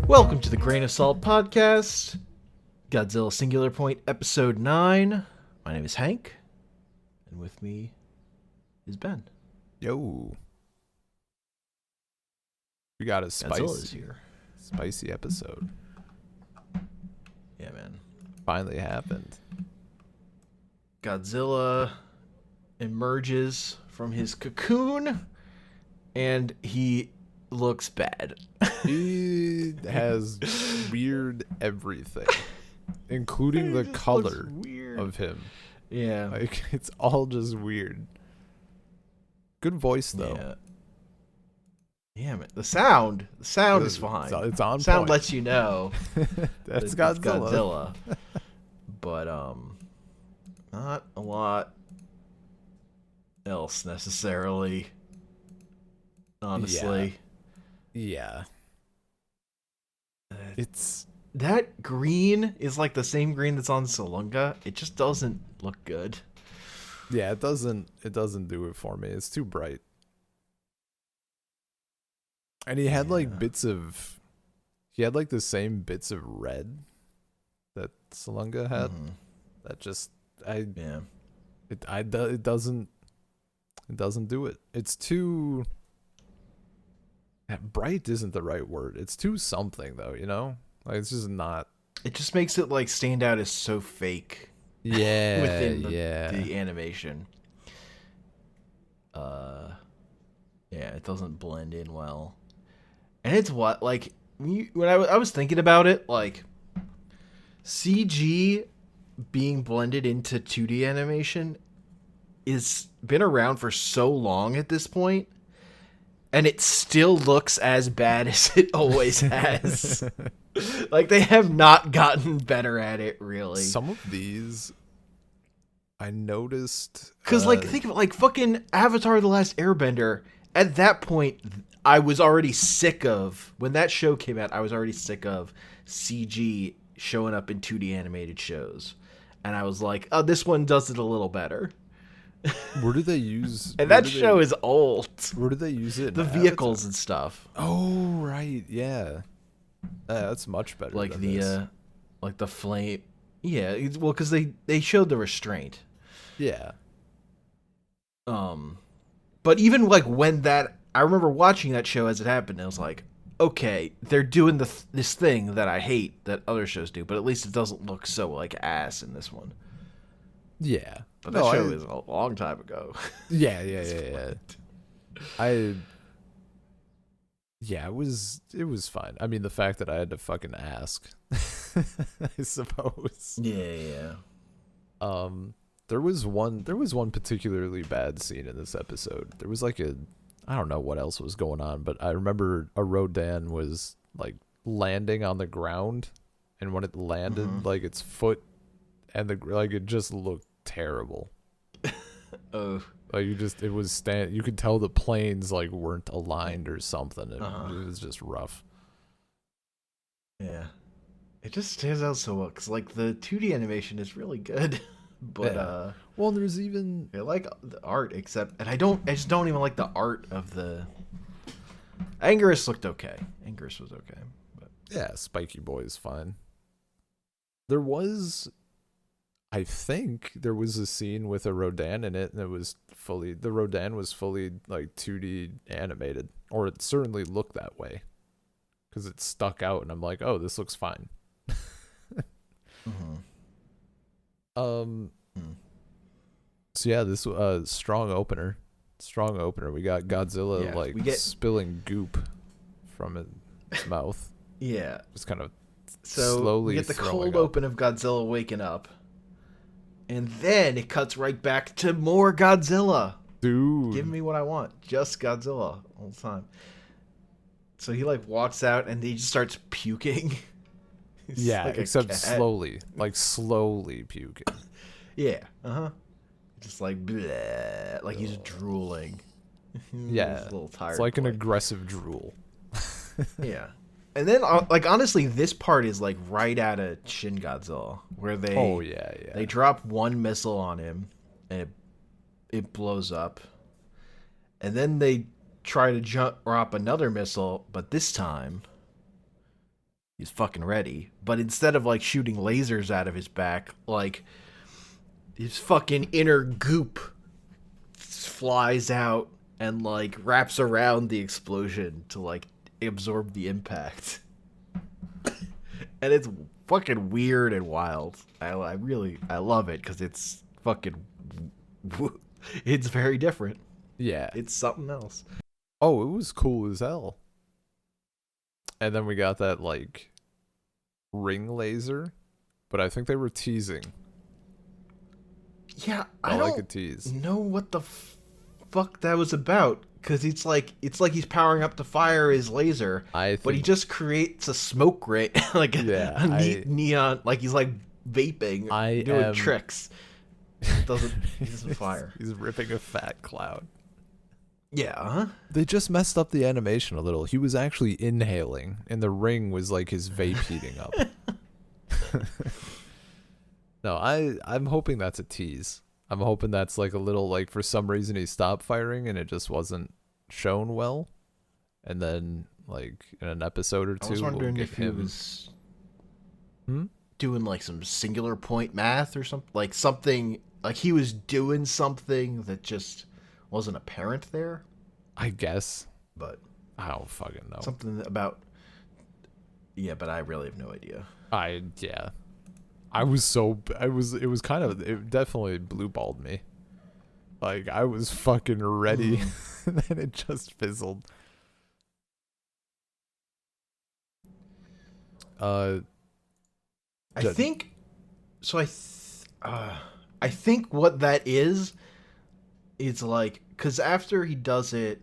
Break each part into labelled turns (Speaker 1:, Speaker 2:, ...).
Speaker 1: Welcome to the Grain of Salt podcast, Godzilla Singular Point, episode 9. My name is Hank, and with me is Ben.
Speaker 2: Yo. We got a
Speaker 1: Godzilla is here.
Speaker 2: spicy episode.
Speaker 1: Yeah, man.
Speaker 2: Finally happened.
Speaker 1: Godzilla emerges from his cocoon, and he looks bad.
Speaker 2: He has weird everything, including the color of him.
Speaker 1: Yeah.
Speaker 2: Like, it's all just weird. Good voice, though.
Speaker 1: Yeah, man. The sound is fine.
Speaker 2: It's on
Speaker 1: sound
Speaker 2: point.
Speaker 1: lets you know
Speaker 2: That's
Speaker 1: that it's
Speaker 2: Godzilla.
Speaker 1: But not a lot else necessarily. Honestly.
Speaker 2: Yeah. It's
Speaker 1: that green is like the same green that's on Salunga. It just doesn't look good.
Speaker 2: yeah, it doesn't do it for me. It's too bright. And he had like the same bits of red that Salunga had.
Speaker 1: Mhm.
Speaker 2: That just
Speaker 1: Yeah.
Speaker 2: it doesn't do it. It's too bright isn't the right word. It's too something though, you know? Like it's just not.
Speaker 1: It just makes it like stand out as so fake.
Speaker 2: Yeah,
Speaker 1: within
Speaker 2: yeah.
Speaker 1: the animation. Yeah, it doesn't blend in well. And it's what like when I was thinking about it, like CG being blended into 2D animation is been around for so long at this point, and it still looks as bad as it always has. Like they have not gotten better at it, really.
Speaker 2: Some of these I noticed
Speaker 1: Because like think of it, like fucking Avatar: The Last Airbender. At that point, I was already sick of when that show came out. I was already sick of CG showing up in 2D animated shows, and I was like, "Oh, this one does it a little better."
Speaker 2: where do they use
Speaker 1: And that show is old.
Speaker 2: where do they use it?
Speaker 1: The
Speaker 2: in
Speaker 1: vehicles
Speaker 2: Avatar?
Speaker 1: and stuff,
Speaker 2: Oh right, yeah. That's much better.
Speaker 1: like
Speaker 2: than
Speaker 1: the
Speaker 2: this.
Speaker 1: like the flame. Yeah, well, because they showed the restraint.
Speaker 2: Yeah.
Speaker 1: But even like when that, I remember watching that show as it happened. And I was like, okay, they're doing this thing that I hate that other shows do, but at least it doesn't look so like ass in this one.
Speaker 2: Yeah.
Speaker 1: But that show is a long time ago.
Speaker 2: Yeah. It was fine. I mean, the fact that I had to fucking ask, I suppose.
Speaker 1: Yeah.
Speaker 2: There was one particularly bad scene in this episode. There was like I don't know what else was going on, but I remember a Rodan was like landing on the ground, and when it landed, like its foot and it just looked terrible.
Speaker 1: Oh.
Speaker 2: Like you could tell the planes like weren't aligned or something. It was just rough.
Speaker 1: Yeah. It just stands out so well because like the 2D animation is really good. But
Speaker 2: Yeah. Well, there's even
Speaker 1: I like the art, except, and I just don't even like the art of the. Anguirus looked okay. Anguirus was okay, but
Speaker 2: yeah, Spiky Boy is fine. I think there was a scene with a Rodan in it, and the Rodan was fully like 2D animated, or it certainly looked that way, because it stuck out, and I'm like, oh, this looks fine. So yeah, this strong opener. We got Godzilla spilling goop from its mouth.
Speaker 1: Yeah,
Speaker 2: Just kind of
Speaker 1: so
Speaker 2: slowly
Speaker 1: we get the
Speaker 2: throwing
Speaker 1: cold
Speaker 2: up.
Speaker 1: open of Godzilla waking up, and then it cuts right back to more Godzilla.
Speaker 2: Dude,
Speaker 1: Give me what I want, just Godzilla all the time. So he like walks out and he just starts puking. He's
Speaker 2: yeah,
Speaker 1: like a
Speaker 2: except
Speaker 1: cat.
Speaker 2: slowly puking.
Speaker 1: Yeah, just like bleh, like he's drooling.
Speaker 2: Yeah,
Speaker 1: He's a little tired.
Speaker 2: it's like an
Speaker 1: boy.
Speaker 2: aggressive drool.
Speaker 1: Yeah. And then, like, honestly, this part is, like, right out of Shin Godzilla, where they drop one missile on him, and it blows up. And then they try to drop another missile, but this time he's fucking ready. But instead of like shooting lasers out of his back, like his fucking inner goop flies out and like wraps around the explosion to like absorb the impact. And it's fucking weird and wild. I love it because it's fucking it's very different.
Speaker 2: Yeah.
Speaker 1: It's something else.
Speaker 2: Oh, it was cool as hell. And then we got that like ring laser, but I think they were teasing.
Speaker 1: Yeah,
Speaker 2: I
Speaker 1: I
Speaker 2: like
Speaker 1: don't
Speaker 2: a tease.
Speaker 1: know what the fuck that was about because it's like he's powering up to fire his laser, but he just creates a smoke ray, like a neat neon, like he's like vaping, doing tricks. He doesn't fire.
Speaker 2: He's ripping a fat cloud.
Speaker 1: Yeah, huh?
Speaker 2: They just messed up the animation a little. He was actually inhaling, and the ring was like his vape heating up. No, I'm hoping that's a tease. I'm hoping that's like a little, like, for some reason he stopped firing and it just wasn't shown well. And then, like, in an episode or two,
Speaker 1: I was wondering
Speaker 2: we'll
Speaker 1: if he
Speaker 2: him...
Speaker 1: was doing like some singular point math or something, like he was doing something that just wasn't apparent there.
Speaker 2: I guess.
Speaker 1: But
Speaker 2: I don't fucking know.
Speaker 1: Something about... Yeah, but I really have no idea.
Speaker 2: It was kind of, it definitely blue-balled me. Like, I was fucking ready, and then it just fizzled. I
Speaker 1: think what that is like, because after he does it,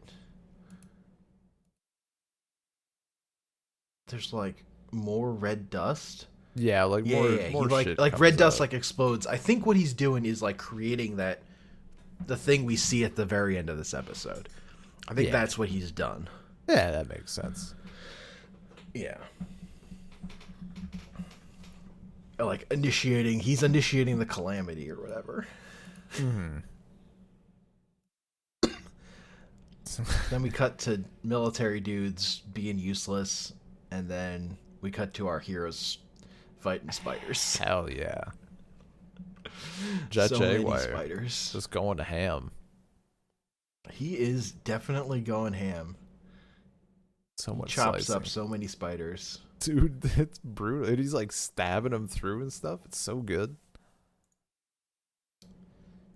Speaker 1: there's like more red dust.
Speaker 2: Yeah, like more
Speaker 1: he,
Speaker 2: shit
Speaker 1: like red dust
Speaker 2: out.
Speaker 1: like explodes. I think what he's doing is like creating the thing we see at the very end of this episode. I think that's what he's done.
Speaker 2: Yeah, that makes sense.
Speaker 1: Yeah. Like he's initiating the calamity or whatever.
Speaker 2: Mm-hmm.
Speaker 1: Then we cut to military dudes being useless, and then we cut to our heroes fighting spiders.
Speaker 2: Hell yeah. Jet
Speaker 1: so
Speaker 2: Jaguar.
Speaker 1: many spiders.
Speaker 2: Just going to ham.
Speaker 1: He is definitely going ham.
Speaker 2: So much
Speaker 1: chops
Speaker 2: slicing.
Speaker 1: Up so many spiders.
Speaker 2: Dude, it's brutal. And he's like stabbing them through and stuff. It's so good.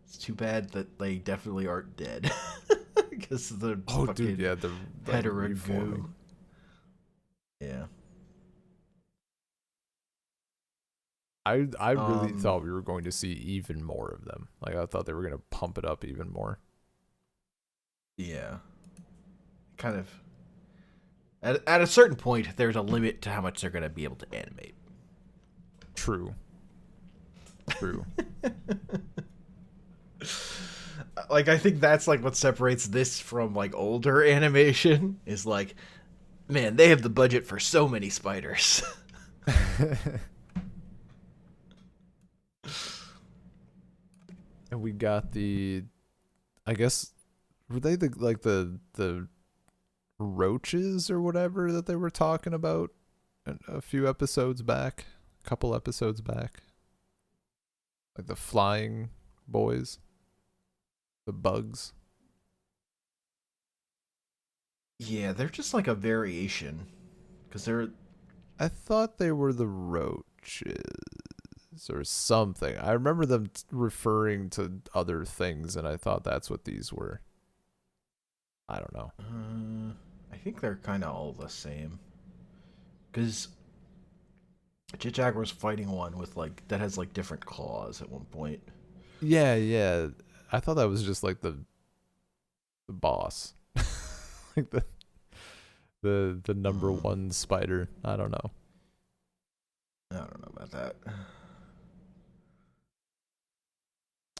Speaker 1: It's too bad that they definitely aren't dead. Because of the fucking
Speaker 2: the
Speaker 1: hetero goo. Yeah.
Speaker 2: I really thought we were going to see even more of them. Like, I thought they were going to pump it up even more.
Speaker 1: Yeah. Kind of. At a certain point, there's a limit to how much they're going to be able to animate.
Speaker 2: True.
Speaker 1: Like, I think that's like what separates this from like older animation is like, man, they have the budget for so many spiders.
Speaker 2: And we got I guess, were they the roaches or whatever that they were talking about a few episodes back, a couple episodes back? Like the flying boys, the bugs.
Speaker 1: Yeah, they're just like a variation, because
Speaker 2: I thought they were the roaches or something. I remember them referring to other things, and I thought that's what these were. I don't know.
Speaker 1: I think they're kind of all the same. Because Jet Jaguar's fighting one with like that has like different claws at one point.
Speaker 2: Yeah. I thought that was just like the boss, like the number one spider. I don't know.
Speaker 1: I don't know about that.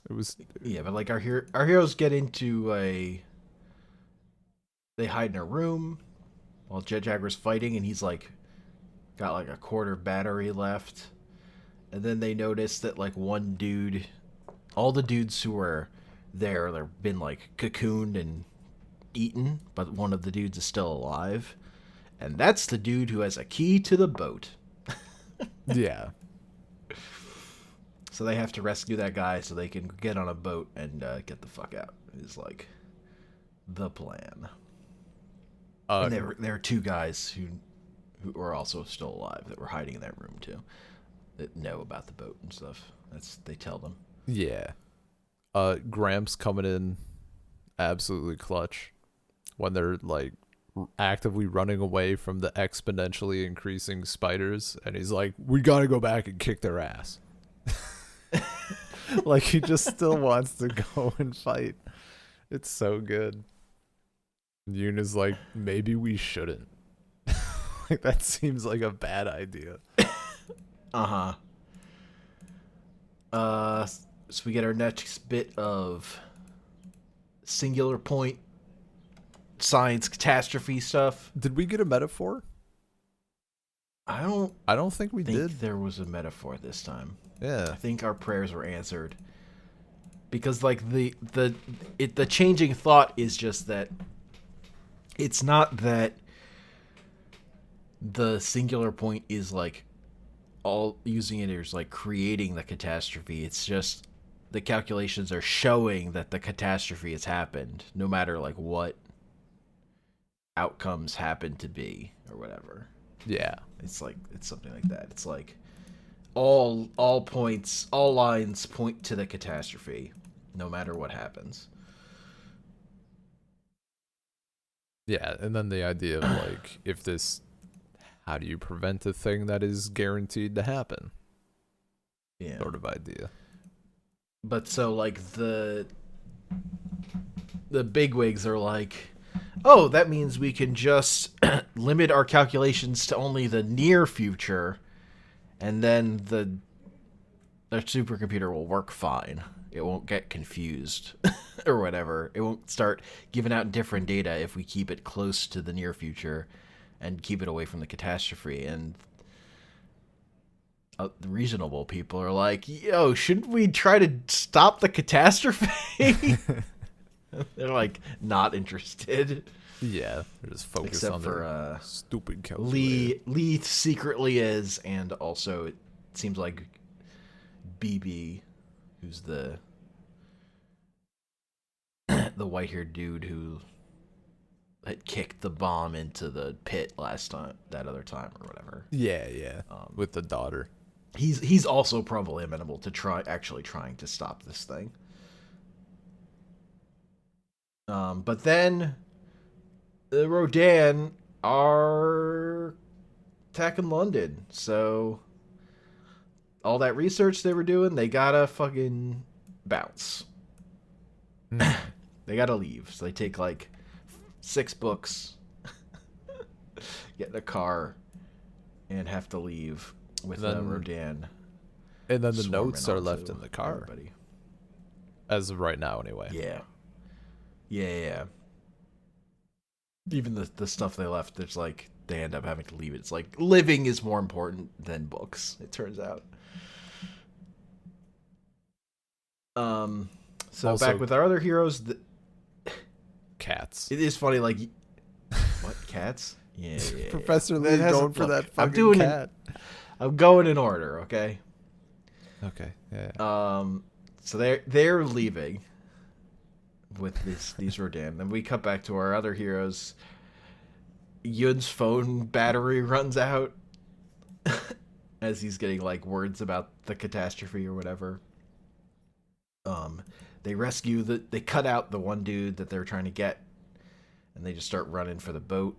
Speaker 2: It was
Speaker 1: but like our heroes get into they hide in a room while Jet Jaguar's fighting, and he's like got like a quarter battery left. And then they notice that like one dude, all the dudes who were there, they've been like cocooned and eaten, but one of the dudes is still alive. And that's the dude who has a key to the boat.
Speaker 2: Yeah.
Speaker 1: So they have to rescue that guy so they can get on a boat and get the fuck out. Is like the plan. And there are two guys who are also still alive that were hiding in that room too, that know about the boat and stuff. They tell them.
Speaker 2: Yeah. Gramps coming in absolutely clutch when they're like actively running away from the exponentially increasing spiders, and he's like, we gotta go back and kick their ass. Like he just still wants to go and fight. It's so good. Yuna's like, maybe we shouldn't. Like that seems like a bad idea.
Speaker 1: Uh-huh. So we get our next bit of singular point science catastrophe stuff.
Speaker 2: Did we get a metaphor?
Speaker 1: I don't
Speaker 2: think we
Speaker 1: think
Speaker 2: did.
Speaker 1: there was a metaphor this time.
Speaker 2: Yeah.
Speaker 1: I think our prayers were answered. Because like the changing thought is just that it's not that the singular point is like all using it as like creating the catastrophe. It's just the calculations are showing that the catastrophe has happened, no matter like what outcomes happen to be or whatever.
Speaker 2: Yeah.
Speaker 1: It's something like that. It's like all lines point to the catastrophe, no matter what happens.
Speaker 2: Yeah, and then the idea of like, how do you prevent a thing that is guaranteed to happen?
Speaker 1: Yeah.
Speaker 2: Sort of idea.
Speaker 1: But so like the bigwigs are like, oh, that means we can just limit our calculations to only the near future, and then the supercomputer will work fine. It won't get confused or whatever. It won't start giving out different data if we keep it close to the near future and keep it away from the catastrophe. And reasonable people are like, yo, shouldn't we try to stop the catastrophe? They're like not interested.
Speaker 2: Yeah, they're just focused
Speaker 1: Except
Speaker 2: on
Speaker 1: for
Speaker 2: their stupid calculator.
Speaker 1: Lee secretly is, and also it seems like BB, who's the white-haired dude who had kicked the bomb into the pit that other time or whatever.
Speaker 2: Yeah, with the daughter.
Speaker 1: He's also probably amenable to trying to stop this thing. But then the Rodan are attacking London, so all that research they were doing, they gotta fucking bounce. They gotta leave. So they take like 6 books, get in a car, and have to leave with Rodan.
Speaker 2: And then the notes are left in the car.
Speaker 1: Everybody.
Speaker 2: As of right now, anyway.
Speaker 1: Yeah. Even the stuff they left, there's like they end up having to leave it. It's like living is more important than books, it turns out. So also, back with our other heroes,
Speaker 2: cats.
Speaker 1: It is funny, like what, cats? Yeah.
Speaker 2: Professor Lee going for that fucking cat.
Speaker 1: I'm going in order, okay?
Speaker 2: Okay. Yeah.
Speaker 1: So they're leaving with these Rodan. And we cut back to our other heroes. Yun's phone battery runs out as he's getting like words about the catastrophe or whatever. They they cut out the one dude that they're trying to get, and they just start running for the boat.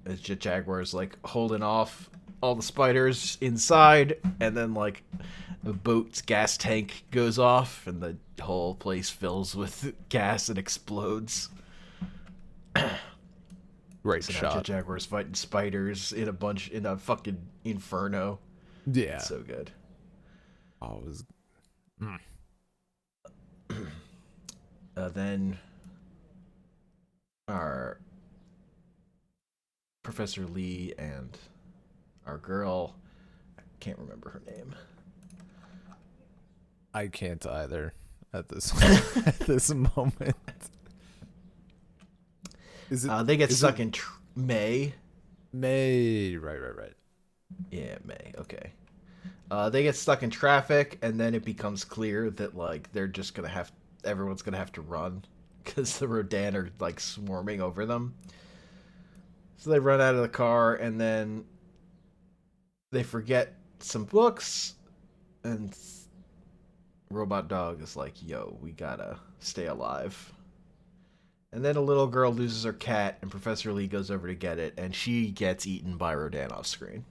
Speaker 1: As Jaguar's like holding off all the spiders inside, and then like the boat's gas tank goes off, and the whole place fills with gas and explodes.
Speaker 2: Great
Speaker 1: so
Speaker 2: shot.
Speaker 1: Jaguar's fighting spiders in a fucking inferno.
Speaker 2: Yeah,
Speaker 1: it's so good.
Speaker 2: Oh, it was.
Speaker 1: Then our Professor Lee and our girl, I can't remember her name.
Speaker 2: I can't either at this this moment.
Speaker 1: They get stuck in May,
Speaker 2: May. Right.
Speaker 1: Yeah, May. Okay. They get stuck in traffic, and then it becomes clear that like they're just gonna have everyone's gonna have to run because the Rodan are like swarming over them. So they run out of the car, and then they forget some books, and Robot Dog is like, "Yo, we gotta stay alive." And then a little girl loses her cat, and Professor Lee goes over to get it, and she gets eaten by Rodan off screen.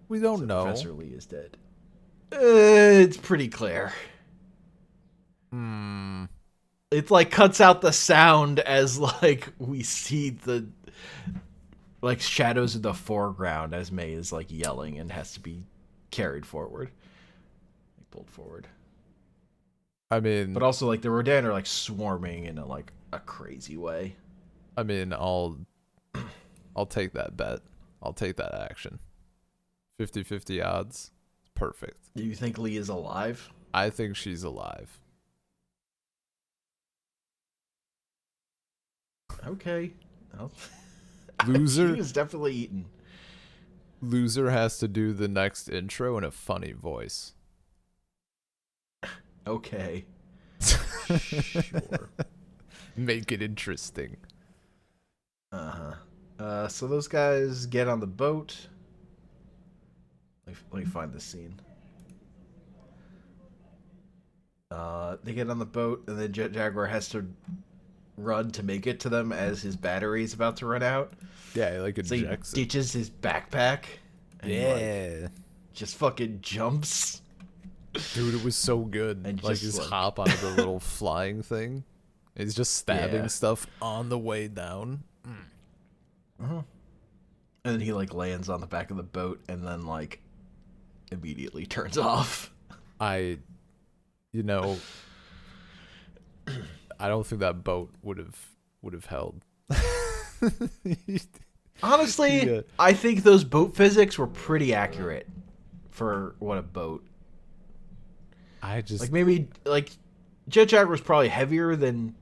Speaker 2: We don't
Speaker 1: So
Speaker 2: know.
Speaker 1: Professor Lee is dead. It's pretty clear. It like cuts out the sound as like we see the like shadows in the foreground as May is like yelling and has to be carried forward, like, pulled forward.
Speaker 2: I mean,
Speaker 1: But also like the Rodan are like swarming in a crazy way.
Speaker 2: I mean, I'll take that bet. I'll take that action. 50-50 odds. Perfect.
Speaker 1: Do you think Lee is alive?
Speaker 2: I think she's alive.
Speaker 1: Okay. Well,
Speaker 2: Loser.
Speaker 1: she was definitely eaten.
Speaker 2: Loser has to do the next intro in a funny voice.
Speaker 1: Okay. Sure.
Speaker 2: Make it interesting.
Speaker 1: So those guys get on the boat. Let me find this scene. They get on the boat, and then Jet Jaguar has to run to make it to them as his battery is about to run out.
Speaker 2: Yeah, like
Speaker 1: So he
Speaker 2: ejects it.
Speaker 1: ditches his backpack. And he,
Speaker 2: Yeah.
Speaker 1: just fucking jumps.
Speaker 2: Dude, it was so good.
Speaker 1: And
Speaker 2: Like
Speaker 1: just,
Speaker 2: his
Speaker 1: like-
Speaker 2: hop onto the little flying thing. He's just stabbing
Speaker 1: Yeah.
Speaker 2: stuff on the way down.
Speaker 1: And then he like lands on the back of the boat and then like immediately turns off.
Speaker 2: I don't think that boat would have held.
Speaker 1: Honestly,
Speaker 2: Yeah.
Speaker 1: I think those boat physics were pretty accurate for what a boat.
Speaker 2: I just
Speaker 1: Like maybe like Jet Jaguar was probably heavier than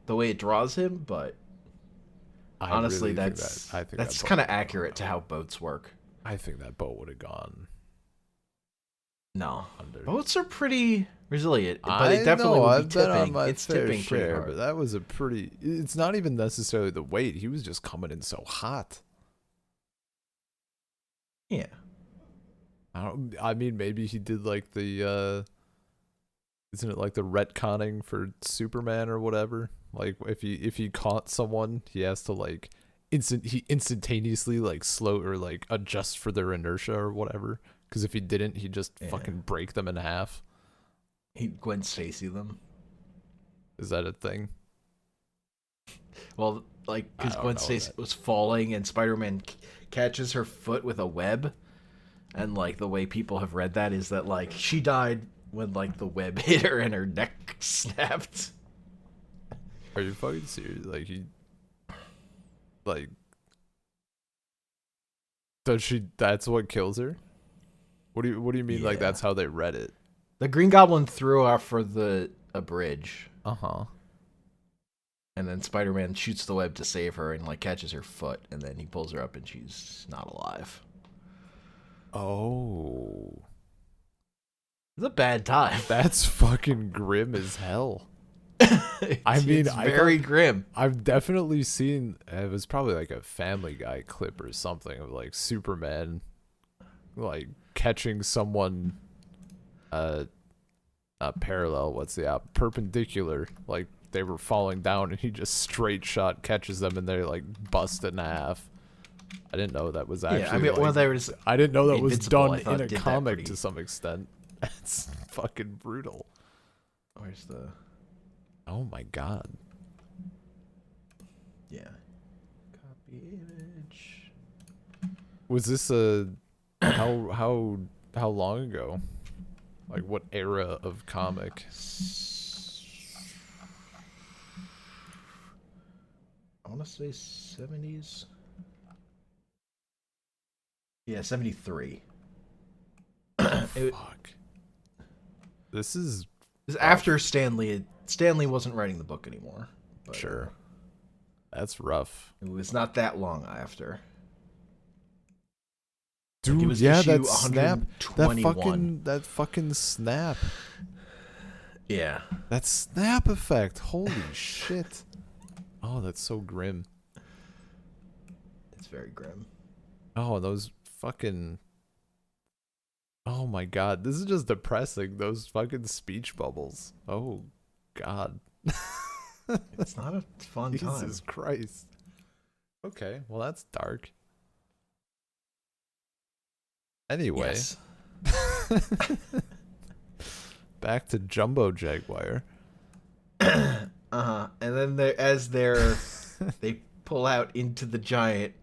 Speaker 1: the way it draws him, but
Speaker 2: I
Speaker 1: honestly,
Speaker 2: really think
Speaker 1: that's
Speaker 2: I think
Speaker 1: that's
Speaker 2: that boat
Speaker 1: kind of
Speaker 2: would have
Speaker 1: accurate to
Speaker 2: gone.
Speaker 1: how boats work.
Speaker 2: I think that boat would have gone
Speaker 1: No,
Speaker 2: under.
Speaker 1: boats are pretty resilient, but
Speaker 2: I
Speaker 1: it definitely
Speaker 2: know,
Speaker 1: will be
Speaker 2: I've been on
Speaker 1: tipping.
Speaker 2: my
Speaker 1: It's
Speaker 2: fair
Speaker 1: tipping pretty
Speaker 2: share,
Speaker 1: hard.
Speaker 2: but that was a pretty. It's not even necessarily the weight. He was just coming in so hot.
Speaker 1: Yeah,
Speaker 2: I mean, maybe he did like the. Isn't it like the retconning for Superman or whatever? Like if he caught someone, he has to like instantaneously like slow or like adjust for their inertia or whatever. Because if he didn't, he'd just fucking break them in half.
Speaker 1: he Gwen Stacy them.
Speaker 2: Is that a thing?
Speaker 1: Well, like
Speaker 2: I
Speaker 1: because
Speaker 2: don't
Speaker 1: Gwen
Speaker 2: know
Speaker 1: Stacy
Speaker 2: that.
Speaker 1: was falling and Spider-Man catches her foot with a web, and like the way people have read that is that like she died when like the web hit her and her neck snapped.
Speaker 2: Are you fucking serious? Like he, like, does she? That's what kills her. What do you mean? Like
Speaker 1: Yeah.
Speaker 2: that's how they read it?
Speaker 1: The Green Goblin threw her off for a bridge,
Speaker 2: Uh-huh.
Speaker 1: and then Spider-Man shoots the web to save her and like catches her foot, and then he pulls her up and she's not alive.
Speaker 2: Oh,
Speaker 1: It's a bad time.
Speaker 2: that's fucking grim as hell.
Speaker 1: I
Speaker 2: mean,
Speaker 1: it's
Speaker 2: I
Speaker 1: very
Speaker 2: thought-
Speaker 1: grim.
Speaker 2: I've definitely seen. It was probably like a Family Guy clip or something of like Superman, like catching someone, not parallel. What's the perpendicular? Like they were falling down, and he just straight shot catches them, and they're like busted in half. I didn't know that was actually.
Speaker 1: Yeah, I mean,
Speaker 2: like,
Speaker 1: well, there was.
Speaker 2: I didn't know that was
Speaker 1: Invincible, I
Speaker 2: done
Speaker 1: thought,
Speaker 2: in a
Speaker 1: did that
Speaker 2: comic
Speaker 1: pretty-
Speaker 2: to some extent. That's fucking brutal.
Speaker 1: Where's the?
Speaker 2: Oh my god.
Speaker 1: Yeah. Copy image.
Speaker 2: Was this a how long ago? Like what era of comic?
Speaker 1: I want to say 70s. Yeah, 73. It
Speaker 2: Fuck. This is
Speaker 1: was after Stanley. Stanley wasn't writing the book anymore. But,
Speaker 2: sure. That's rough.
Speaker 1: It was not that long after.
Speaker 2: Dude,
Speaker 1: it was
Speaker 2: yeah,
Speaker 1: issue
Speaker 2: that snap.
Speaker 1: 121.
Speaker 2: That fucking snap.
Speaker 1: Yeah.
Speaker 2: That snap effect. Holy shit. Oh, that's so grim.
Speaker 1: It's very grim.
Speaker 2: Oh, those fucking... Oh my god, this is just depressing. Those fucking speech bubbles. Oh god.
Speaker 1: It's not a fun time.
Speaker 2: Jesus Christ. Okay, well that's dark. Anyway.
Speaker 1: Yes.
Speaker 2: Back to Jumbo Jaguar.
Speaker 1: And then they pull out into the giant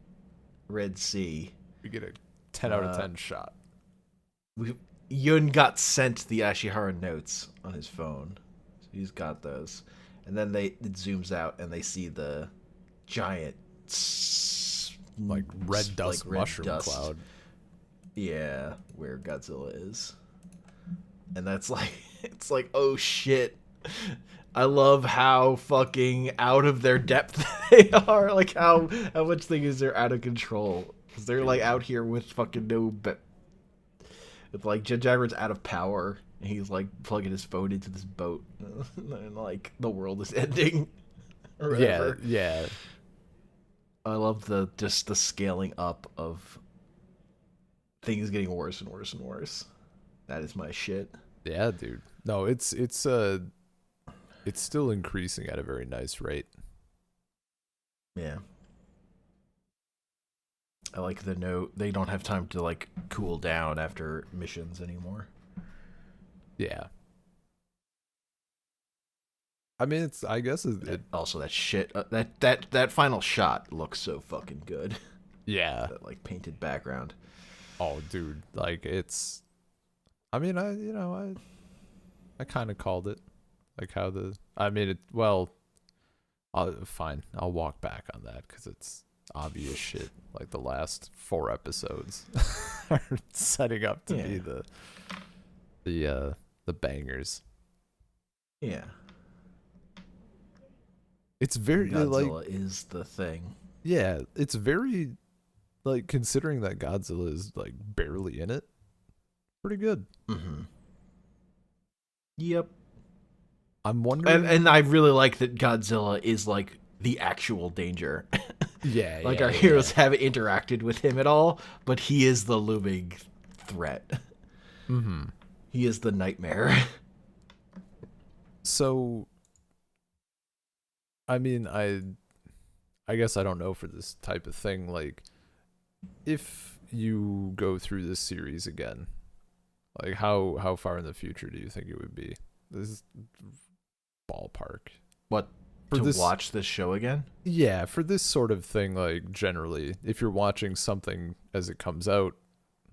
Speaker 1: Red Sea.
Speaker 2: We get a 10 out of 10 shot.
Speaker 1: Yun got sent the Ashihara notes on his phone. So he's got those. And then it zooms out and they see the giant
Speaker 2: like red dust mushroom cloud.
Speaker 1: Yeah, where Godzilla is. And that's like, it's like, oh shit. I love how fucking out of their depth they are. Like how much things are out of control. Because they're like out here with fucking with like Jaguar's out of power. And he's like plugging his phone into this boat. And like the world is ending. Or whatever.
Speaker 2: Yeah.
Speaker 1: I love the scaling up of things getting worse and worse and worse. That is my shit.
Speaker 2: Yeah, dude. No, it's still increasing at a very nice rate.
Speaker 1: Yeah. I like the note. They don't have time to like cool down after missions anymore.
Speaker 2: Yeah. I mean, I guess
Speaker 1: also that shit. That final shot looks so fucking good.
Speaker 2: Yeah.
Speaker 1: That like painted background.
Speaker 2: Oh, dude, like it's. I mean, I kind of called it, like how the. I mean, fine. I'll walk back on that because it's obvious shit. Like the last 4 episodes are setting up to be the bangers.
Speaker 1: Yeah.
Speaker 2: It's very
Speaker 1: Godzilla is the thing.
Speaker 2: Yeah, it's very like considering that Godzilla is like barely in it. Pretty good.
Speaker 1: Mm-hmm. Yep.
Speaker 2: I'm wondering,
Speaker 1: and I really like that Godzilla is like the actual danger.
Speaker 2: Yeah,
Speaker 1: like our heroes haven't interacted with him at all, but he is the looming threat.
Speaker 2: Mm-hmm.
Speaker 1: He is the nightmare.
Speaker 2: So, I mean, I guess I don't know for this type of thing. Like, if you go through this series again, like how far in the future do you think it would be? This is ballpark.
Speaker 1: What? Watch this show again?
Speaker 2: Yeah, for this sort of thing, like generally, if you're watching something as it comes out,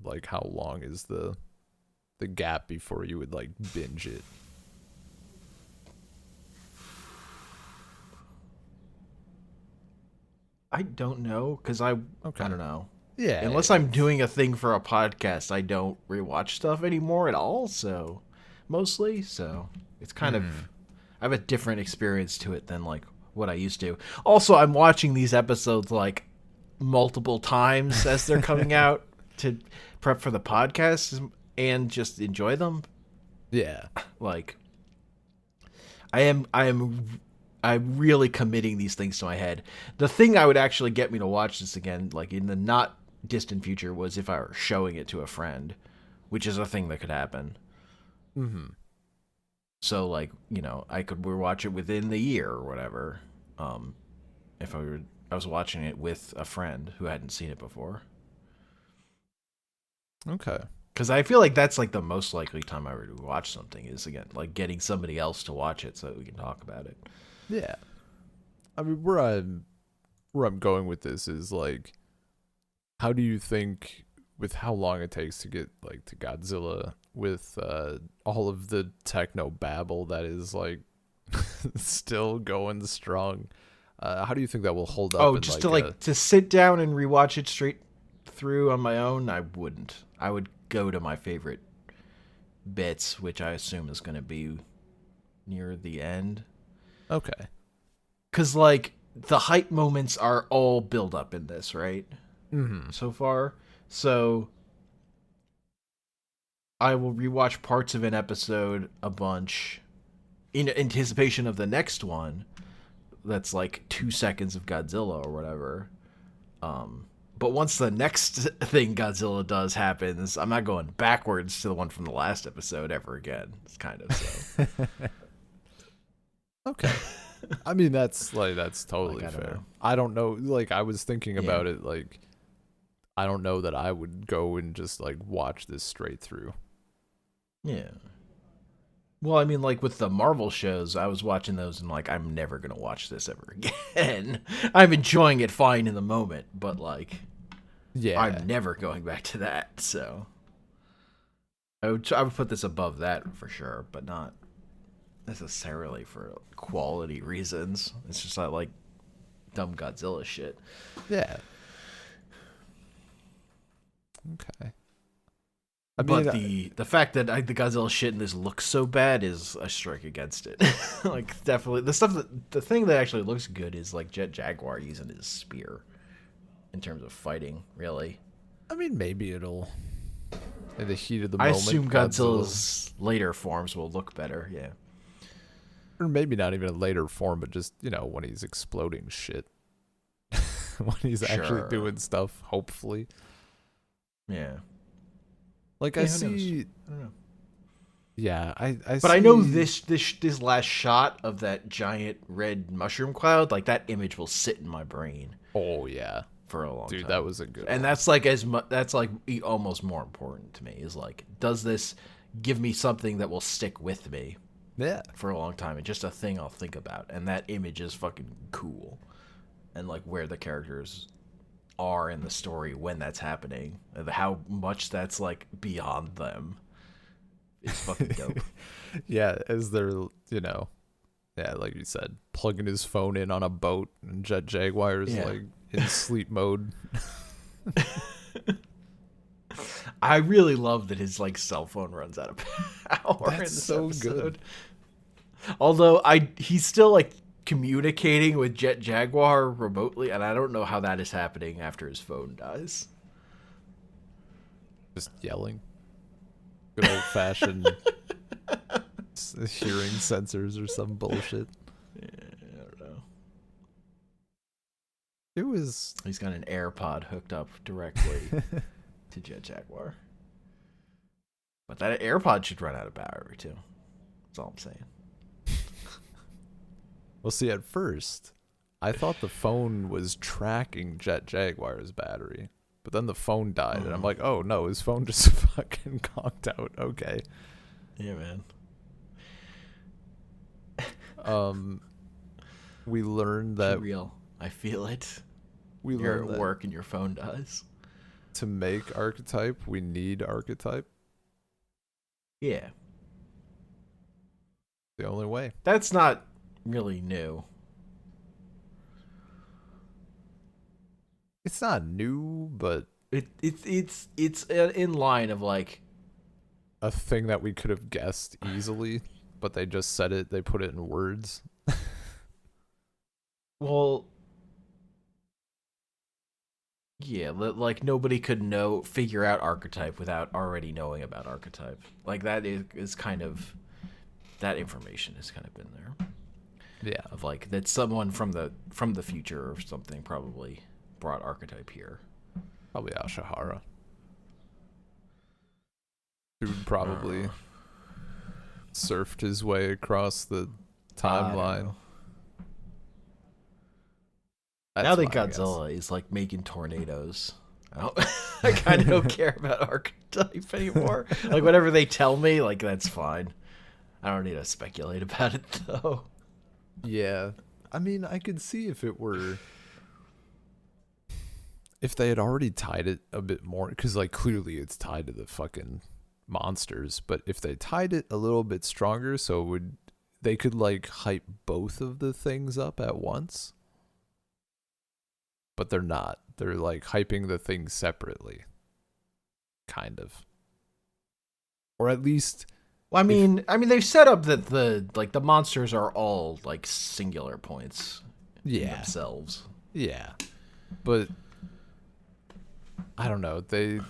Speaker 2: like how long is the gap before you would like binge it?
Speaker 1: I don't know, because I don't know.
Speaker 2: Yeah.
Speaker 1: Unless I'm doing a thing for a podcast, I don't rewatch stuff anymore at all, so mostly. So it's kind of I have a different experience to it than like what I used to. Also, I'm watching these episodes like multiple times as they're coming out to prep for the podcast and just enjoy them.
Speaker 2: Yeah.
Speaker 1: Like I'm really committing these things to my head. The thing I would actually get me to watch this again, like in the not distant future, was if I were showing it to a friend, which is a thing that could happen.
Speaker 2: Mm-hmm.
Speaker 1: So, like, you know, I could watch it within the year or whatever. If I was watching it with a friend who hadn't seen it before.
Speaker 2: Okay.
Speaker 1: Because I feel like that's like the most likely time I would watch something is, again, like getting somebody else to watch it so that we can talk about it.
Speaker 2: Yeah. I mean, where I'm going with this is like, how do you think, with how long it takes to get like to Godzilla, with all of the techno babble that is like still going strong, how do you think that will hold up?
Speaker 1: Oh, just to sit down and rewatch it straight through on my own, I wouldn't. I would go to my favorite bits, which I assume is going to be near the end.
Speaker 2: Okay.
Speaker 1: Because, like, the hype moments are all build up in this, right?
Speaker 2: Mm-hmm.
Speaker 1: So far. So I will rewatch parts of an episode a bunch in anticipation of the next one. That's like 2 seconds of Godzilla or whatever. But once the next thing Godzilla does happens, I'm not going backwards to the one from the last episode ever again. It's kind of so.
Speaker 2: Okay. I mean, that's totally
Speaker 1: Like, I don't
Speaker 2: fair.
Speaker 1: know.
Speaker 2: I don't know. Like, I was thinking
Speaker 1: Yeah.
Speaker 2: about it. Like, I don't know that I would go and just like watch this straight through.
Speaker 1: Yeah. Well, I mean, like with the Marvel shows, I was watching those and like, I'm never gonna watch this ever again. I'm enjoying it fine in the moment, but like,
Speaker 2: Yeah.
Speaker 1: I'm never going back to that. So I would put this above that for sure, but not necessarily for quality reasons. It's just not like dumb Godzilla shit.
Speaker 2: Yeah. Okay. I
Speaker 1: But
Speaker 2: mean,
Speaker 1: the fact that the Godzilla shit in this looks so bad is a strike against it. Like definitely the thing that actually looks good is like Jet Jaguar using his spear in terms of fighting. Really,
Speaker 2: I mean, maybe it'll in the heat of the
Speaker 1: I
Speaker 2: moment.
Speaker 1: assume Godzilla's later forms will look better. Yeah,
Speaker 2: or maybe not even in later form, but just when he's exploding shit, when he's actually
Speaker 1: Sure.
Speaker 2: doing stuff. Hopefully,
Speaker 1: yeah.
Speaker 2: like
Speaker 1: Yeah,
Speaker 2: I
Speaker 1: who knows?
Speaker 2: see.
Speaker 1: I don't know.
Speaker 2: Yeah, I.
Speaker 1: But I know
Speaker 2: see-
Speaker 1: this last shot of that giant red mushroom cloud, like that image will sit in my brain
Speaker 2: Oh yeah,
Speaker 1: for a long
Speaker 2: dude,
Speaker 1: time.
Speaker 2: that was a good.
Speaker 1: And
Speaker 2: one.
Speaker 1: that's like that's like almost more important to me is like, does this give me something that will stick with me
Speaker 2: Yeah,
Speaker 1: for a long time and just a thing I'll think about? And that image is fucking cool, and like where the characters are in the story when that's happening, and how much that's like beyond them is fucking dope.
Speaker 2: yeah. As they're yeah, like you said, plugging his phone in on a boat, and Jet Jaguar's
Speaker 1: Yeah.
Speaker 2: like in sleep mode.
Speaker 1: I really love that his like cell phone runs out of power in
Speaker 2: That's
Speaker 1: this
Speaker 2: so
Speaker 1: episode.
Speaker 2: good.
Speaker 1: Although he's still like communicating with Jet Jaguar remotely, and I don't know how that is happening after his phone dies.
Speaker 2: Just yelling. Good old fashioned hearing sensors or some bullshit.
Speaker 1: Yeah, I don't know.
Speaker 2: It was
Speaker 1: He's got an AirPod hooked up directly to Jet Jaguar. But that AirPod should run out of battery too. That's all I'm saying.
Speaker 2: well. See, at first, I thought the phone was tracking Jet Jaguar's battery, but then the phone died, and I'm like, oh no, his phone just fucking conked out. Okay.
Speaker 1: Yeah, man.
Speaker 2: We learned
Speaker 1: Too
Speaker 2: that
Speaker 1: real. I feel it.
Speaker 2: we
Speaker 1: You're
Speaker 2: learned
Speaker 1: at
Speaker 2: that
Speaker 1: work and your phone dies.
Speaker 2: to make archetype, we need archetype.
Speaker 1: Yeah.
Speaker 2: The only way.
Speaker 1: That's not really new.
Speaker 2: It's not new, but
Speaker 1: It's in line of like,
Speaker 2: a thing that we could have guessed easily, but they just said it. They put it in words.
Speaker 1: well, yeah, like nobody could figure out archetype without already knowing about archetype. Like that is kind of, that information has kind of been there.
Speaker 2: Yeah.
Speaker 1: Of like that someone from the future or something probably brought archetype here.
Speaker 2: Probably Ashihara. Dude probably surfed his way across the timeline.
Speaker 1: Now that
Speaker 2: my guess.
Speaker 1: Godzilla is like making tornadoes, I kind of don't care about archetype anymore. Like whatever they tell me, like that's fine. I don't need to speculate about it though.
Speaker 2: Yeah. I mean, I could see if they had already tied it a bit more, because like clearly it's tied to the fucking monsters, but if they tied it a little bit stronger, so they could like hype both of the things up at once. But they're not. They're like hyping the things separately. Kind of. Or at least
Speaker 1: Well, I mean, they've set up that the monsters are all like singular points in themselves.
Speaker 2: Yeah. But I don't know. They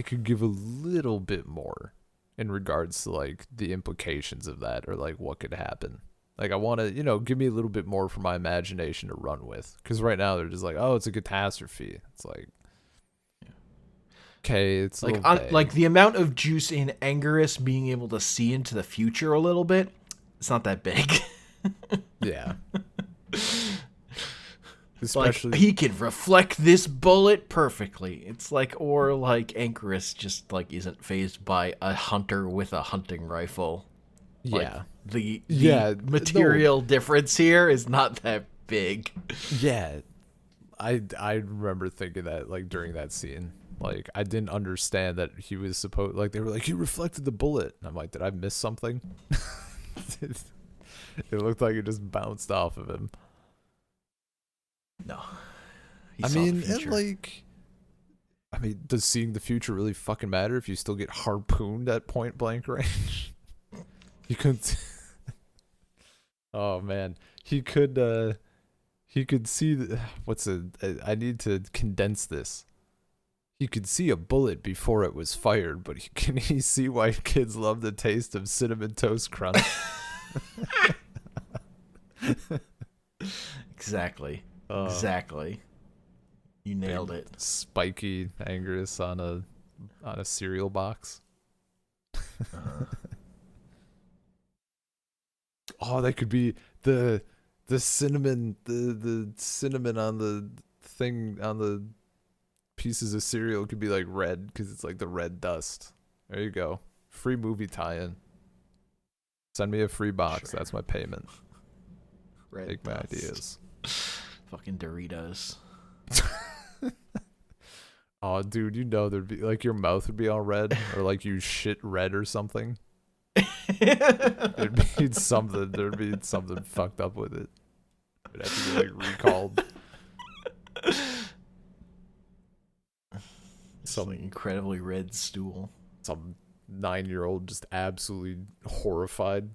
Speaker 2: could give a little bit more in regards to like the implications of that or like what could happen. Like I want to, give me a little bit more for my imagination to run with. Because right now they're just like, oh, it's a catastrophe. It's like, okay, it's
Speaker 1: like
Speaker 2: vague.
Speaker 1: like the amount of juice in Angerus being able to see into the future a little bit. It's not that big.
Speaker 2: Yeah. Especially
Speaker 1: like he can reflect this bullet perfectly. It's like, or like Angerus just like isn't phased by a hunter with a hunting rifle.
Speaker 2: yeah.
Speaker 1: Like, the material difference here is not that big.
Speaker 2: Yeah. I remember thinking that like during that scene. Like I didn't understand that he was supposed like they were like he reflected the bullet. And I'm like, did I miss something? It looked like it just bounced off of him.
Speaker 1: No.
Speaker 2: I mean, does seeing the future really fucking matter if you still get harpooned at point blank range? You couldn't. Oh man, he could see I need to condense this. He could see a bullet before it was fired, but can he see why kids love the taste of Cinnamon Toast Crunch?
Speaker 1: Exactly. Exactly. You nailed it.
Speaker 2: Spiky Angus on a cereal box. Oh, that could be the cinnamon the cinnamon on the thing on the pieces of cereal could be like red because it's like the red dust. There you go. Free movie tie-in. Send me a free box. Sure. That's my payment.
Speaker 1: Red
Speaker 2: Take
Speaker 1: dust.
Speaker 2: my ideas.
Speaker 1: Fucking Doritos.
Speaker 2: Oh, dude, there'd be like your mouth would be all red, or like you shit red or something. There'd be something fucked up with it. It'd have to be like recalled.
Speaker 1: Some incredibly red stool.
Speaker 2: Some 9-year-old just absolutely horrified.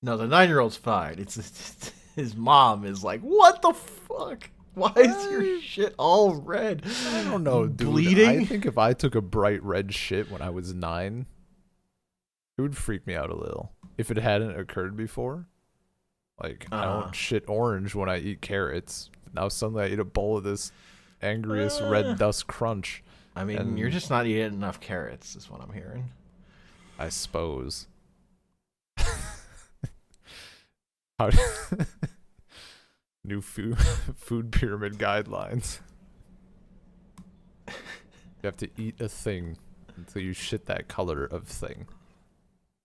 Speaker 1: No, the 9-year-old's fine. It's his mom is like, what the fuck? Why is your shit all red?
Speaker 2: I don't know, dude.
Speaker 1: Bleeding?
Speaker 2: I think if I took a bright red shit when I was 9, it would freak me out a little. If it hadn't occurred before. Like, I don't shit orange when I eat carrots. Now suddenly I eat a bowl of this Angriest Red Dust Crunch.
Speaker 1: I mean, you're just not eating enough carrots, is what I'm hearing.
Speaker 2: I suppose. New food pyramid guidelines. You have to eat a thing until you shit that color of thing.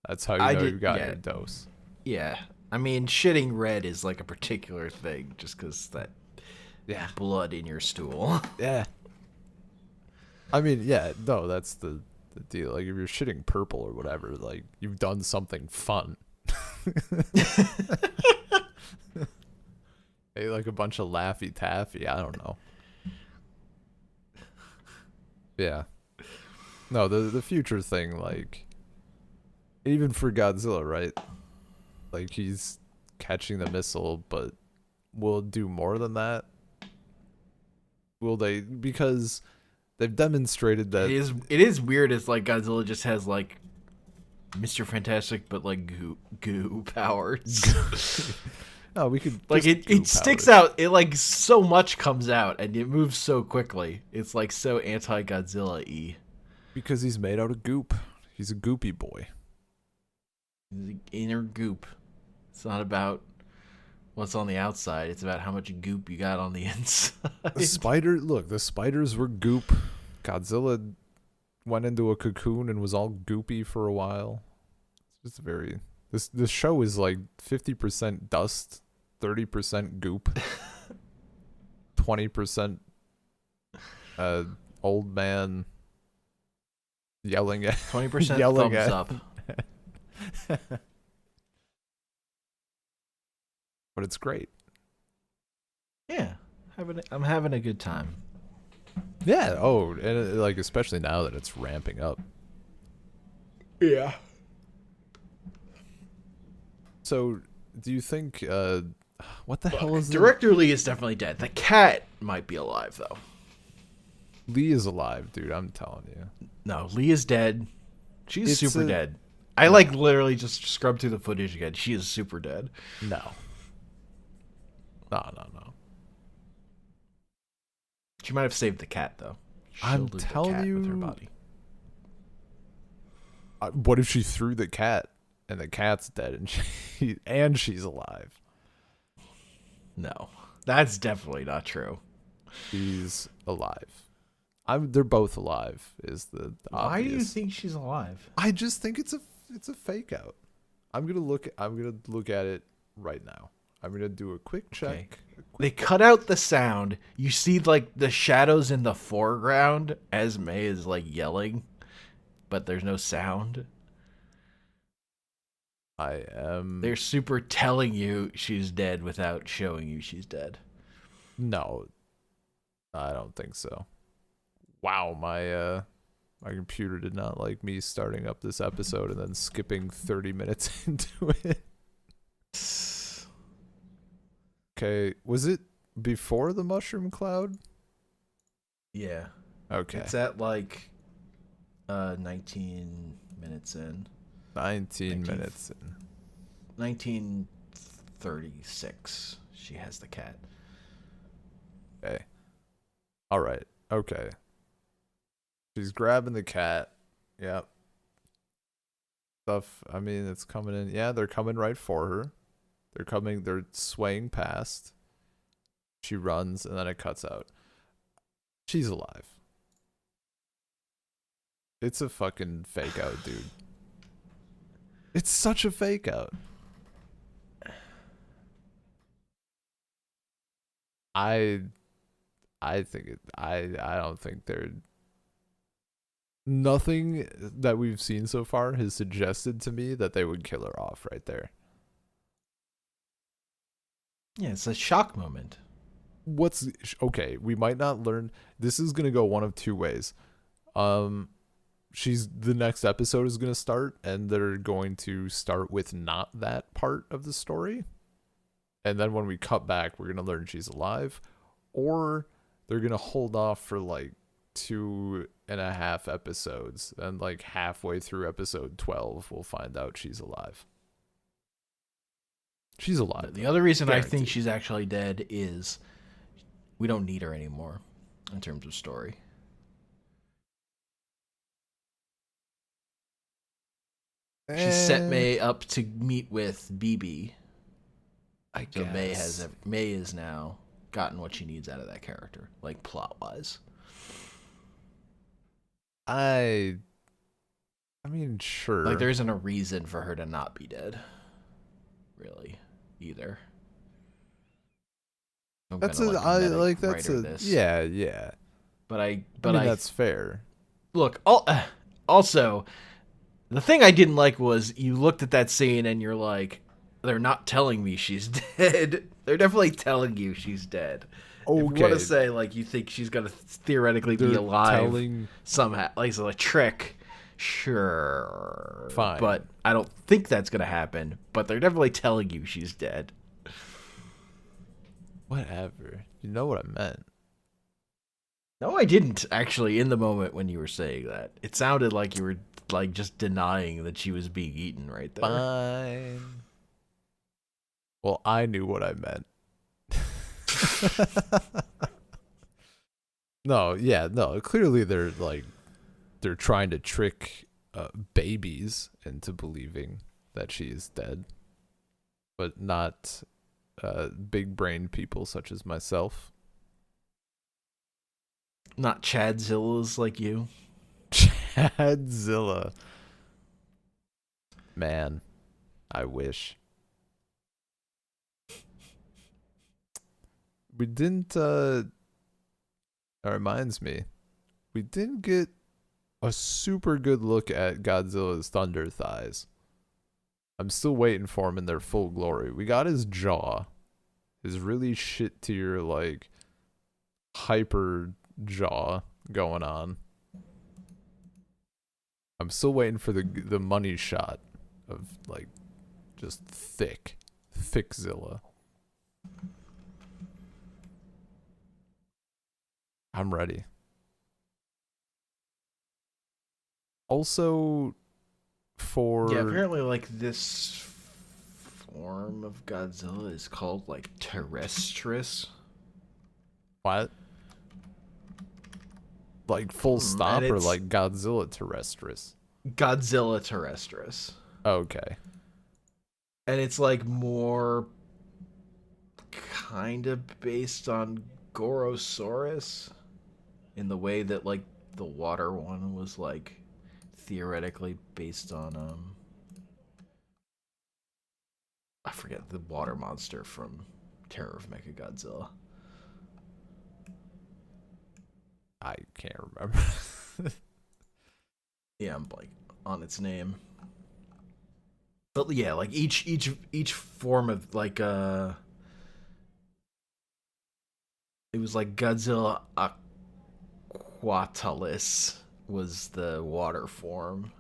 Speaker 2: That's how you know you got your dose.
Speaker 1: Yeah. I mean, shitting red is like a particular thing just because that blood in your stool.
Speaker 2: Yeah. I mean, yeah, no, that's the deal. Like, if you're shitting purple or whatever, like, you've done something fun. Hey, like a bunch of Laffy Taffy. I don't know. Yeah. No, the future thing, like, even for Godzilla, right? Like, he's catching the missile, but will it do more than that? Will they? Because they've demonstrated that
Speaker 1: it is weird. It's like Godzilla just has like Mr. Fantastic, but like goo powers.
Speaker 2: No, we could
Speaker 1: like it sticks out. It like so much comes out and it moves so quickly. It's like so anti-Godzilla-y.
Speaker 2: Because he's made out of goop. He's a goopy boy.
Speaker 1: He's an inner goop. It's not about what's on the outside. It's about how much goop you got on the inside.
Speaker 2: The spiders were goop. Godzilla went into a cocoon and was all goopy for a while. It's just this show is like 50% dust, 30% goop, 20% old man yelling at
Speaker 1: 20%
Speaker 2: yelling
Speaker 1: thumbs
Speaker 2: at.
Speaker 1: up.
Speaker 2: But it's great.
Speaker 1: Yeah, I'm having a good time.
Speaker 2: Yeah. Oh, and like especially now that it's ramping up.
Speaker 1: Yeah.
Speaker 2: So, do you think? What the hell is
Speaker 1: Director Lee is definitely dead. The cat might be alive though.
Speaker 2: Lee is alive, dude. I'm telling you.
Speaker 1: No, Lee is dead. She's super dead. I like literally just scrubbed through the footage again. She is super dead.
Speaker 2: No. No.
Speaker 1: She might have saved the cat though.
Speaker 2: I'm
Speaker 1: Shielded the
Speaker 2: telling
Speaker 1: cat
Speaker 2: you.
Speaker 1: with her body.
Speaker 2: What if she threw the cat and the cat's dead and she's alive?
Speaker 1: No, that's definitely not true.
Speaker 2: She's alive. They're both alive. Is the obvious.
Speaker 1: Why do you think she's alive?
Speaker 2: I just think it's a fake out. I'm gonna look at it right now. I'm gonna do a quick check.
Speaker 1: Okay. They cut out the sound. You see like the shadows in the foreground as May is like yelling, but there's no sound. They're super telling you she's dead without showing you she's dead.
Speaker 2: No, I don't think so. Wow, my computer did not like me starting up this episode and then skipping 30 minutes into it. Okay, was it before the mushroom cloud?
Speaker 1: Yeah.
Speaker 2: Okay.
Speaker 1: It's at like 19 minutes in.
Speaker 2: 19 minutes in.
Speaker 1: 1936. She has the cat.
Speaker 2: Okay. All right. Okay. She's grabbing the cat. Yep. Stuff. I mean, it's coming in. Yeah, they're coming right for her. They're swaying past. She runs and then it cuts out. She's alive. It's a fucking fake out, dude. It's such a fake out. I think I don't think they're nothing that we've seen so far has suggested to me that they would kill her off right there.
Speaker 1: Yeah, it's a shock moment.
Speaker 2: Okay, we might not learn. This is going to go one of two ways. The next episode is going to start and they're going to start with not that part of the story. And then when we cut back, we're going to learn she's alive, or they're going to hold off for like 2.5 episodes, and like halfway through episode 12, we'll find out she's alive. She's alive.
Speaker 1: The other reason
Speaker 2: Guaranteed.
Speaker 1: I think she's actually dead is we don't need her anymore in terms of story. She's set May up to meet with BB.
Speaker 2: I guess.
Speaker 1: So May has now gotten what she needs out of that character, like plot wise.
Speaker 2: I mean, sure.
Speaker 1: Like there isn't a reason for her to not be dead, really, either.
Speaker 2: That's
Speaker 1: this.
Speaker 2: Yeah.
Speaker 1: But I
Speaker 2: mean, that's fair.
Speaker 1: Look, also, the thing I didn't like was you looked at that scene and you're like, they're not telling me she's dead. They're definitely telling you she's dead. Okay. If you want to say, like, you think she's going to theoretically be alive somehow, like, it's a trick, sure.
Speaker 2: Fine.
Speaker 1: But I don't think that's going to happen. But they're definitely telling you she's dead.
Speaker 2: Whatever. You know what I meant.
Speaker 1: No, I didn't, actually, in the moment when you were saying that. It sounded like you were, like, just denying that she was being eaten right there.
Speaker 2: Fine. Well, I knew what I meant. No. Clearly, they're trying to trick babies into believing that she is dead, but not big-brained people such as myself.
Speaker 1: Not Chadzillas like you.
Speaker 2: Chadzilla. Man, I wish. We didn't, that reminds me, we didn't get a super good look at Godzilla's thunder thighs. I'm still waiting for him in their full glory. We got his jaw. His really shit tier, like, hyper jaw going on. I'm still waiting for the money shot of, like, just thick Zilla. I'm ready. Also,
Speaker 1: Yeah,
Speaker 2: For
Speaker 1: apparently, like, this form of Godzilla is called, like, terrestris.
Speaker 2: what? Like full
Speaker 1: And
Speaker 2: stop or
Speaker 1: it's
Speaker 2: like Godzilla terrestris?
Speaker 1: Godzilla terrestris.
Speaker 2: Okay.
Speaker 1: And it's, like, more kind of based on Gorosaurus in the way that, like, the water one was, like, theoretically based on, I forget the water monster from Terror of Mechagodzilla.
Speaker 2: I can't remember.
Speaker 1: Yeah, I'm like on its name. But yeah, like each form of like it was like Godzilla Aquatalis was the water form.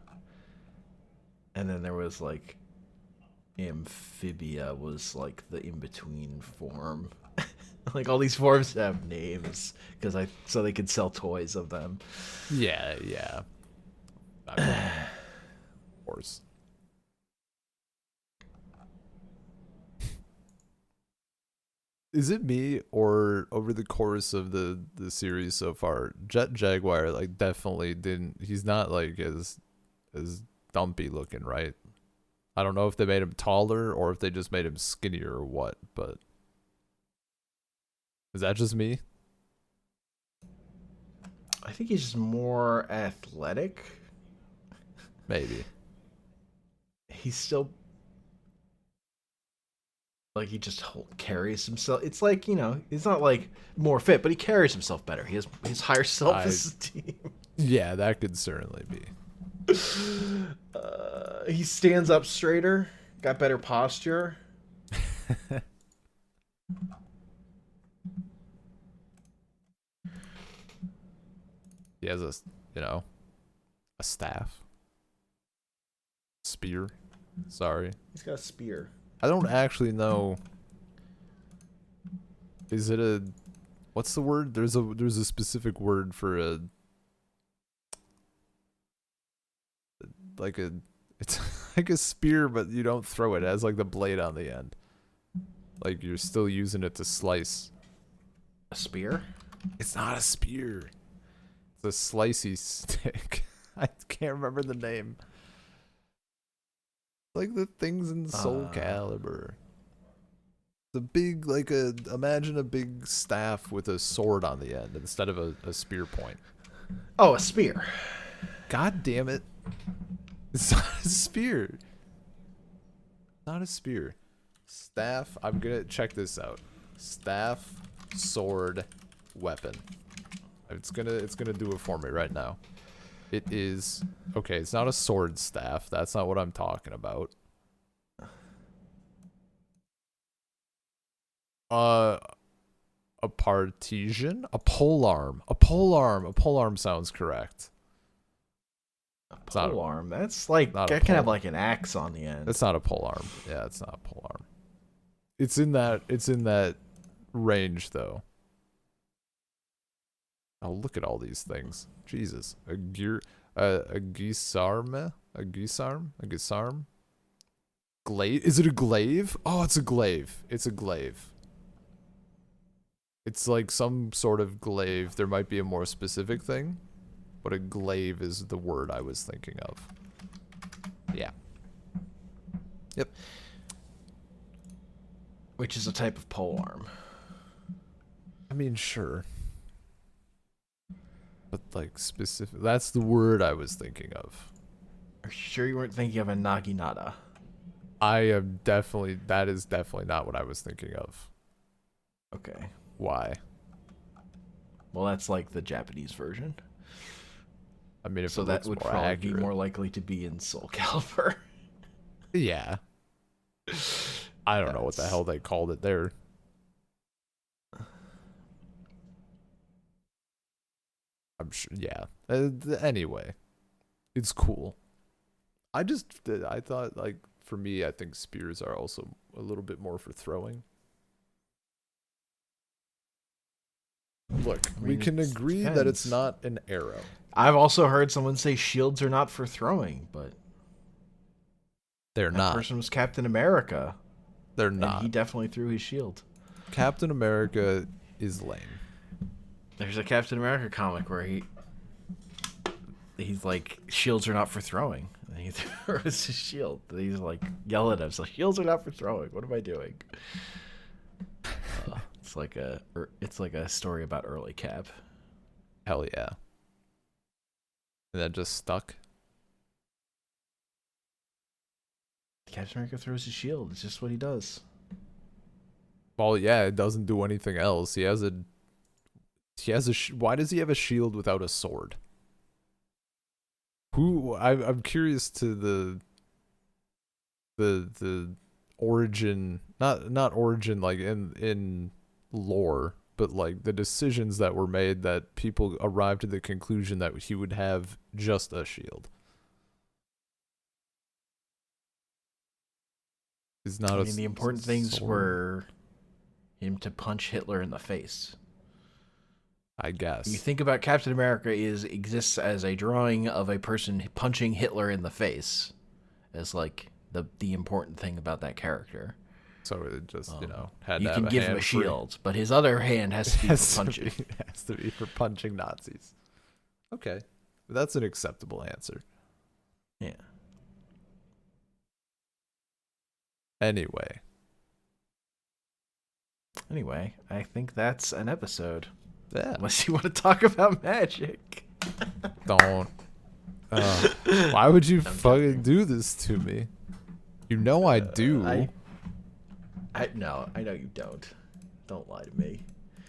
Speaker 1: And then there was like Amphibia was like the in-between form. Like all these forms have names because I so they could sell toys of them.
Speaker 2: Yeah, yeah. I mean, of course. Is it me or over the course of the series so far, Jet Jaguar like definitely didn't. He's not like as dumpy looking, right? I don't know if they made him taller or if they just made him skinnier or what, but is that just me?
Speaker 1: I think he's just more athletic.
Speaker 2: Maybe.
Speaker 1: He's still like he just carries himself. It's like he's not like more fit, but he carries himself better. He has higher self esteem.
Speaker 2: Yeah, that could certainly be.
Speaker 1: He stands up straighter, got better posture.
Speaker 2: He has a staff, spear. Sorry,
Speaker 1: He's got a spear.
Speaker 2: I don't actually know. Is it a? What's the word? There's a specific word for a. Like a, it's like a spear, but you don't throw it. It has like the blade on the end. Like you're still using it to slice.
Speaker 1: A spear?
Speaker 2: It's not a spear. It's a slicey stick. I can't remember the name. Like the things in Soul Calibur. The big, imagine a big staff with a sword on the end instead of a spear point.
Speaker 1: Oh, a spear.
Speaker 2: God damn it. It's not a spear. Not a spear. Staff, I'm gonna check this out. Staff, sword, weapon. It's gonna do it for me right now. It is okay, it's not a sword staff. That's not what I'm talking about. A partisan? A polearm. A polearm. A polearm sounds correct.
Speaker 1: A polearm. That's like
Speaker 2: not
Speaker 1: that can have like an axe on the end.
Speaker 2: That's not a polearm. Yeah, it's not a polearm. It's in that range though. Oh, look at all these things. Jesus. A gisarm? A gisarm? Glaive? Is it a glaive? Oh, it's a glaive. It's a glaive. It's like some sort of glaive. There might be a more specific thing, but a glaive is the word I was thinking of. Yeah. Yep.
Speaker 1: Which is a type of polearm.
Speaker 2: I mean, sure. But like specific, that's the word I was thinking of.
Speaker 1: Are you sure you weren't thinking of a naginata?
Speaker 2: That is definitely not what I was thinking of.
Speaker 1: Okay.
Speaker 2: Why?
Speaker 1: Well, that's like the Japanese version.
Speaker 2: I mean, if
Speaker 1: so
Speaker 2: it
Speaker 1: that would probably
Speaker 2: accurate.
Speaker 1: be more likely to be in Soul Calibur.
Speaker 2: Yeah. I don't know what the hell they called it there. I'm sure. Yeah. Anyway, it's cool. I thought, like, for me, I think spears are also a little bit more for throwing. Look, we can agree that it's not an arrow.
Speaker 1: I've also heard someone say shields are not for throwing, but
Speaker 2: They're
Speaker 1: That
Speaker 2: not.
Speaker 1: person was Captain America.
Speaker 2: They're
Speaker 1: And
Speaker 2: not.
Speaker 1: he definitely threw his shield.
Speaker 2: Captain America is lame.
Speaker 1: There's a Captain America comic where he's like, shields are not for throwing. And he throws his shield. And he's like, yell at him. So shields are not for throwing. What am I doing? It's like a story about early Cap.
Speaker 2: Hell yeah. And that just stuck.
Speaker 1: Captain America throws his shield. It's just what he does.
Speaker 2: Well, yeah, it doesn't do anything else. He has a why does he have a shield without a sword? I'm curious to the origin, not origin like in lore, but like the decisions that were made that people arrived to the conclusion that he would have just a shield. He's not
Speaker 1: I mean, the important things were him to punch Hitler in the face.
Speaker 2: I guess.
Speaker 1: You think about Captain America exists as a drawing of a person punching Hitler in the face as like the important thing about that character.
Speaker 2: So it just, had
Speaker 1: you
Speaker 2: to
Speaker 1: can
Speaker 2: have a
Speaker 1: give him
Speaker 2: hand
Speaker 1: a shield, but his other hand has to be for punching.
Speaker 2: Has to be for punching Nazis. Okay. That's an acceptable answer.
Speaker 1: Yeah.
Speaker 2: Anyway,
Speaker 1: I think that's an episode.
Speaker 2: yeah.
Speaker 1: Unless you want to talk about magic.
Speaker 2: Don't. Why would you fucking do this to me? You know I do.
Speaker 1: I know you don't. Don't lie to me.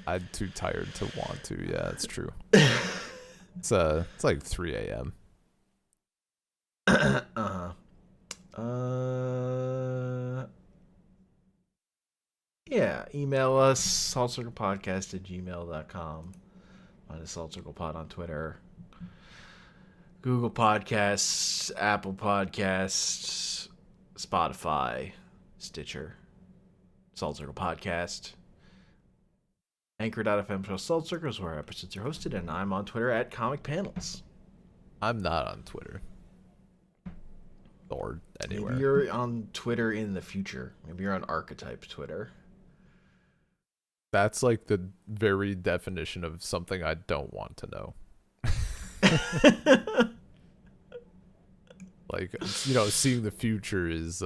Speaker 2: I'm too tired to want to. Yeah, it's true. It's like 3 a.m.
Speaker 1: Yeah, email us saltcirclepodcast@gmail.com. Find us Salt Circle Pod on Twitter, Google Podcasts, Apple Podcasts, Spotify, Stitcher, Salt Circle Podcast, Anchor.fm / Salt Circle is where our episodes are hosted, and I'm on Twitter @ComicPanels.
Speaker 2: I'm not on Twitter. Or anywhere.
Speaker 1: Maybe you're on Twitter in the future. Maybe you're on Archetype Twitter.
Speaker 2: That's like the very definition of something I don't want to know. Like, seeing the future is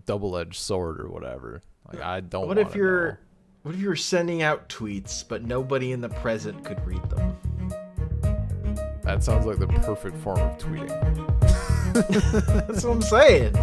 Speaker 2: double-edged sword or whatever. Like, I don't
Speaker 1: What
Speaker 2: want
Speaker 1: if
Speaker 2: to know.
Speaker 1: What if you were sending out tweets, but nobody in the present could read them?
Speaker 2: That sounds like the perfect form of tweeting.
Speaker 1: That's what I'm saying.